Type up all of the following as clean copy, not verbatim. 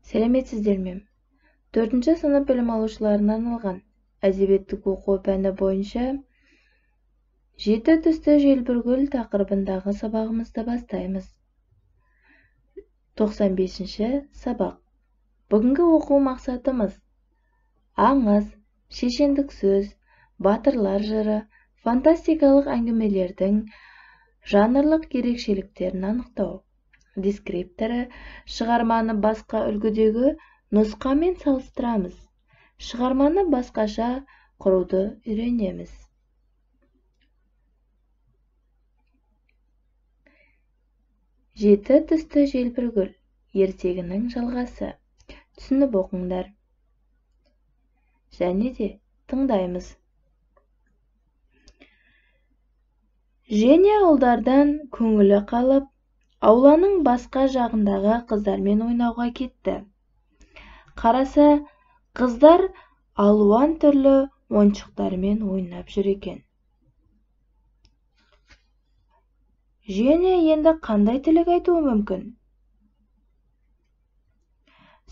Сәлеметсіздер ме? 4-ші сынып білім алушыларына арналған әдебиеттік оқу пәні бойынша 7 түсті желбіргүл тақырыбындағы сабағымызды бастаймыз. 95-ші сабақ. Бүгінгі оқу мақсатымыз аңыз, шешендік сөз, батырлар жыры, фантастикалық әңгімелердің жанрлық ерекшеліктерін анықтау. Дескрипторы: шығарманы басқа үлгідегі нұсқамен салыстырамыз. Шығарманы басқаша құруды үйренеміз. Жеті түсті желбіргүл ертегінің жалғасы. Түсініп оқыңдар. Және де тыңдаймыз. Женя ұлдардан көңілі қалып, ауланың басқа жағындағы қыздармен ойнауға кетті. Қараса, қыздар алуан түрлі ойыншықтармен ойнап жүр екен. Женя енді қандай тілек айтуы мүмкін?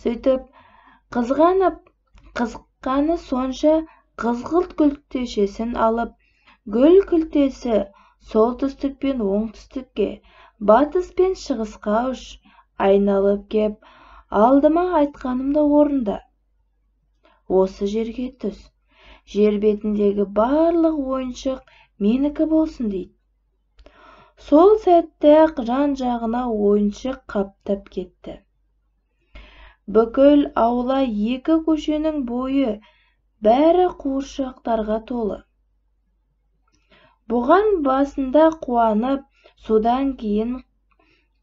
Сөйтіп, қызыққаны сонша қызғылт күлтешесін алып, гүл күлтесі солтүстік пен оңтүстікке, батыс пен шығысқа ұш, айналып кеп, алдыма айтқанымды орында. Осы жерге түс. Жер бетіндегі барлық ойыншық менікі болсын дейді. Сол сәтте-ақ жан-жағына ойыншық қаптап кетті. Бүкіл аула 2 көшенің бойы бәрі қуыршақтарға толы. Бұған басында қуанып, содан кейін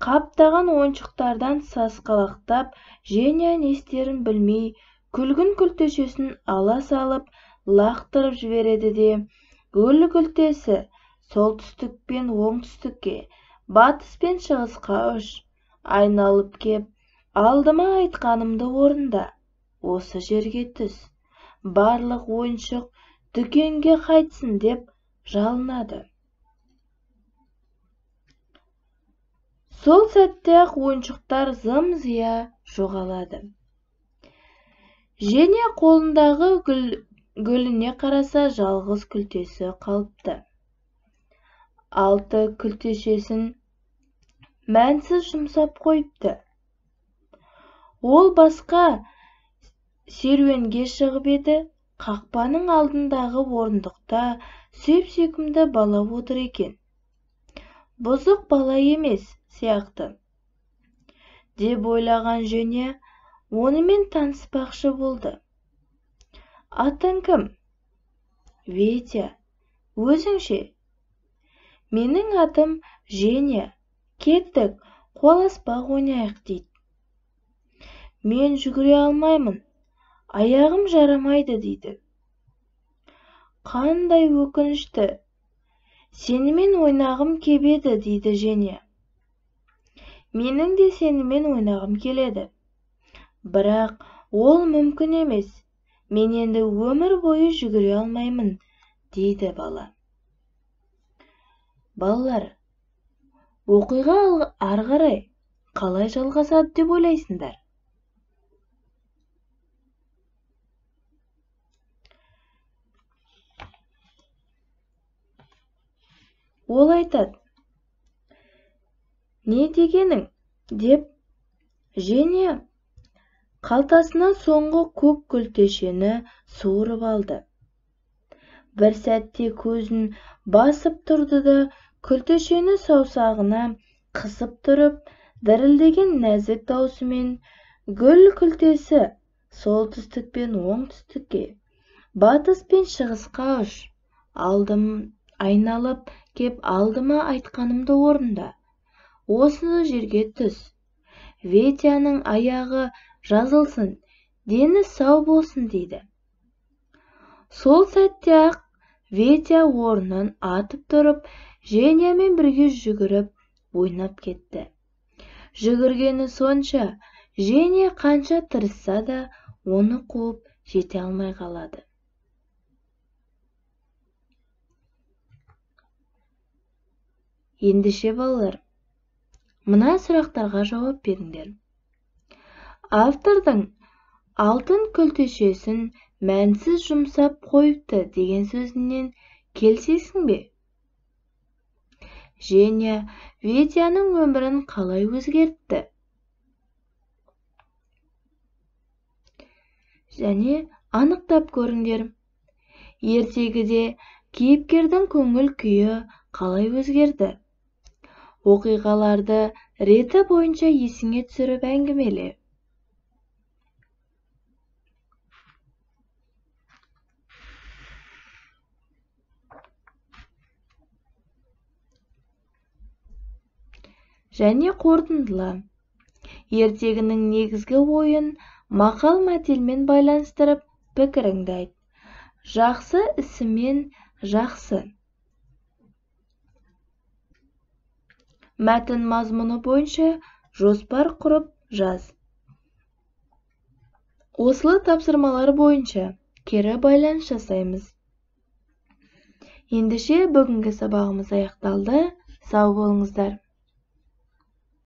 қаптаған ойыншықтардан сасқалақтап, Женя не істерін білмей, күлгін күлтешесін ала салып, лақтырып жібереді де, гүл күлтесі солтүстік пен оңтүстікке, батыс пен шығысқа ұш, айналып кеп, алдыма айтқанымды орында. Осы жерге түс. Барлық ойыншық дүкенге қайтсын деп жалынады. Сол сәтте-ақ ойыншықтар зым-зия жоғалады. Женя қолындағы гүліне қараса, жалғыз күлтесі қалыпты. 6 күлтешесін мәнсіз жұмсап қойыпты. Ол басқа серуенге шығып еді, қақпаның алдындағы орындықта сүйіп-сүйкімді бала отыр екен. Бұзық бала емес сияқты деп ойлаған Женя онымен таныспақшы болды. Атың кім? Ветя. Өзіңше? Менің атым Женя. Кеттік, қоласпақ ойнайық дейді. Мен жүгіре алмаймын. Аяғым жарамайды дейді. Қандай өкінішті. Сенімен ойнағым кебеді дейді Женя. Менің де сенімен ойнағым келеді. Бірақ ол мүмкін емес. Мен енді өмір бойы жүгіре алмаймын дейді бала. Балалар, оқиға ары қарай қалай жалғасады деп ойлайсыңдар? Ол айтады: не дегенің? Деп Женя қалтасынан соңғы көк күлтешені суырып алды. Бір сәтте көзін басып тұрды да, күлтешені саусағына қысып тұрып, дірілдеген нәзік даусымен: гүл күлтесі солтүстік пен оңтүстікке, батыс пен шығысқа ұш, айналып кеп, алдыма айтқанымды орында. Осы жерге түс. Ветяның аяғы жазылсын, дені сау болсын дейді. Сол сәтте-ақ Ветя орнынан атып тұрып, Женямен бірге жүгіріп, ойнап кетті. Жүгіргені сонша, Женя қанша тырысса да, оны қуып жете алмай қалады. Ендеше балалар, мына сұрақтарға жауап беріңдер. автордың алтын күлтешесін мәнсіз жұмсап қойыпты деген сөзінен келісесің бе? Женя Витяның өмірін қалай өзгертті? Және анықтап көріңдер. Ертегіде кейіпкердің көңіл күйі қалай өзгерді? Оқиғаларды реті бойынша есіңе түсіріп әңгімеле. Және қорытындыла. Ертегінің негізгі ойын мақал-мәтелмен байланыстырып пікіріңді айт. Жақсы ісімен жақсы. Мәтін мазмұны бойынша жоспар құрып жаз. Осылы тапсырмалар бойынша кері байланыс жасаймыз. Ендеше бүгінгі сабағымыз аяқталды. Сау болыңыздар.